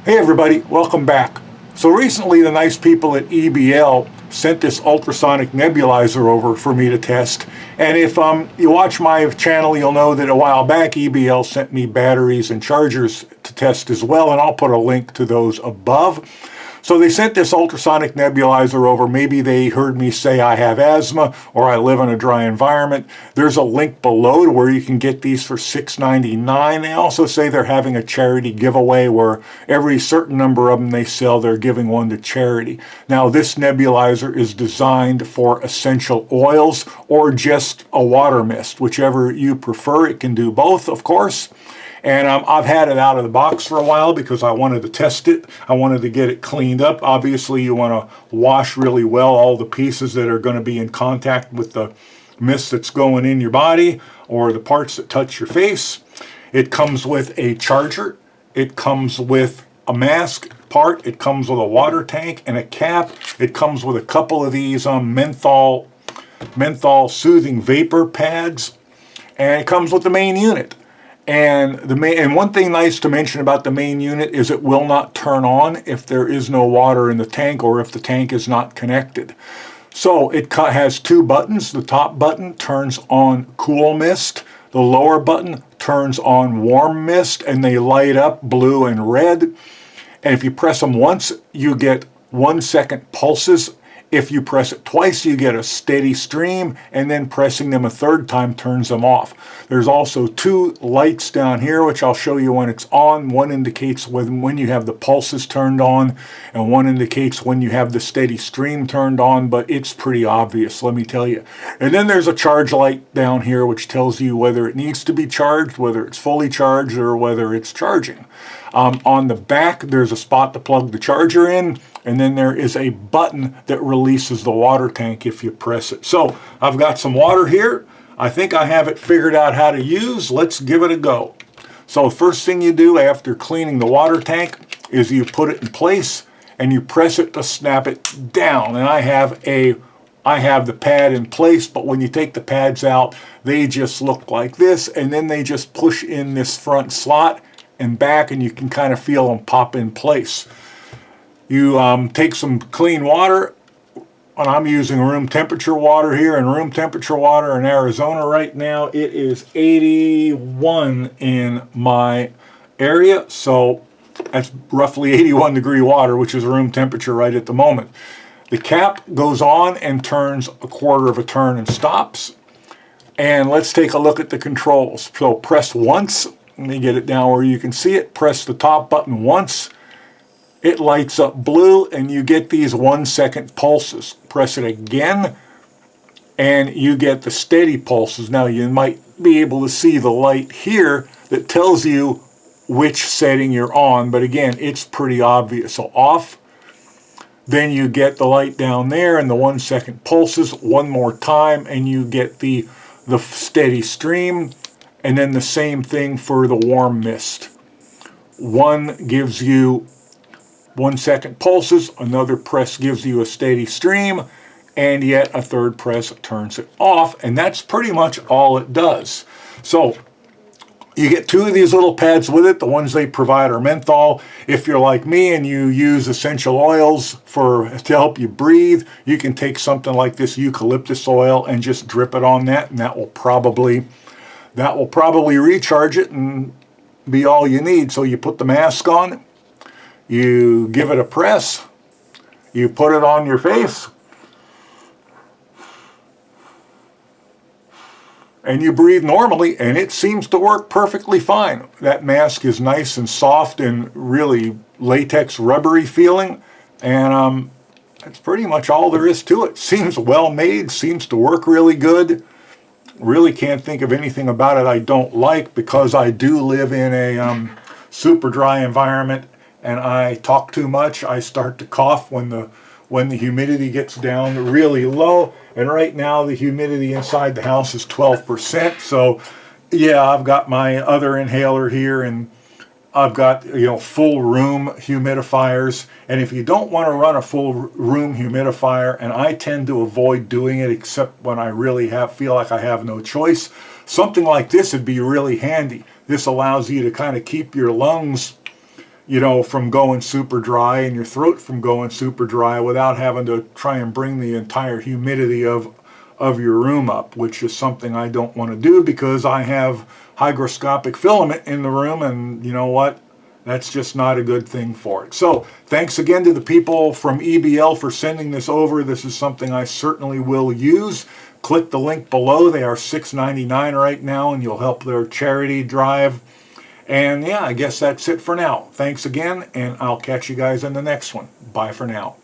Hey everybody, welcome back. So recently the nice people at EBL sent this ultrasonic nebulizer over for me to test. And if you watch my channel, you'll know that a while back EBL sent me batteries and chargers to test as well, and I'll put a link to those above. So they sent this ultrasonic nebulizer over. Maybe they heard me say I have asthma or I live in a dry environment. There's a link below to where you can get these for $6.99. They also say they're having a charity giveaway where every certain number of them they sell, they're giving one to charity. Now this nebulizer is designed for essential oils or just a water mist, whichever you prefer. It can do both, of course. And I've had it out of the box for a while because I wanted to test it. I wanted to get it cleaned up. Obviously, you want to wash really well all the pieces that are going to be in contact with the mist that's going in your body or the parts that touch your face. It comes with a charger. It comes with a mask part. It comes with a water tank and a cap. It comes with a couple of these menthol soothing vapor pads. And it comes with the main unit. And one thing nice to mention about the main unit is it will not turn on if there is no water in the tank or if the tank is not connected. So it has two buttons. The top button turns on cool mist. The lower button turns on warm mist, and they light up blue and red. And if you press them once, you get 1 second pulses. If you press it twice, you get a steady stream, and then pressing them a third time turns them off. There's also two lights down here, which I'll show you when it's on. One indicates when you have the pulses turned on, and one indicates when you have the steady stream turned on, but it's pretty obvious, let me tell you. And then there's a charge light down here, which tells you whether it needs to be charged, whether it's fully charged, or whether it's charging. On the back, there's a spot to plug the charger in, and then there is a button that releases the water tank if you press it. So I've got some water here. I think I have it figured out how to use. Let's give it a go. So the first thing you do after cleaning the water tank is you put it in place and you press it to snap it down. And I have the pad in place, but when you take the pads out, they just look like this, and then they just push in this front slot and back, and you can kind of feel them pop in place. You take some clean water, and I'm using room temperature water here, and room temperature water in Arizona right now, it is 81 in my area, so that's roughly 81 degree water, which is room temperature right at the moment. The cap goes on and turns a quarter of a turn and stops. And let's take a look at the controls. So press once. Let me get it down where you can see it. Press the top button once. It lights up blue and you get these 1 second pulses. Press it again and you get the steady pulses. Now you might be able to see the light here that tells you which setting you're on, but again, it's pretty obvious. So off, then you get the light down there and the 1 second pulses one more time and you get the steady stream. And then the same thing for the warm mist. One gives you 1 second pulses, another press gives you a steady stream, and yet a third press turns it off, and that's pretty much all it does. So you get two of these little pads with it. The ones they provide are menthol. If you're like me and you use essential oils to help you breathe, you can take something like this eucalyptus oil and just drip it on that, and that will probably recharge it and be all you need. So you put the mask on, you give it a press, you put it on your face, and you breathe normally, and it seems to work perfectly fine. That mask is nice and soft and really latex rubbery feeling, and that's pretty much all there is to it. Seems well made, seems to work really good. Really can't think of anything about it I don't like, because I do live in a super dry environment and I talk too much. I start to cough when the humidity gets down really low, and right now the humidity inside the house is 12%. So yeah, I've got my other inhaler here, and I've got full room humidifiers, and if you don't want to run a full room humidifier, and I tend to avoid doing it except when I really feel like I have no choice, something like this would be really handy. This allows you to kind of keep your lungs you know, from going super dry and your throat from going super dry without having to try and bring the entire humidity of your room up, which is something I don't want to do because I have hygroscopic filament in the room, and you know what? That's just not a good thing for it. So thanks again to the people from EBL for sending this over. This is something I certainly will use. Click the link below. They are $6.99 right now, and you'll help their charity drive. And yeah, I guess that's it for now. Thanks again, and I'll catch you guys in the next one. Bye for now.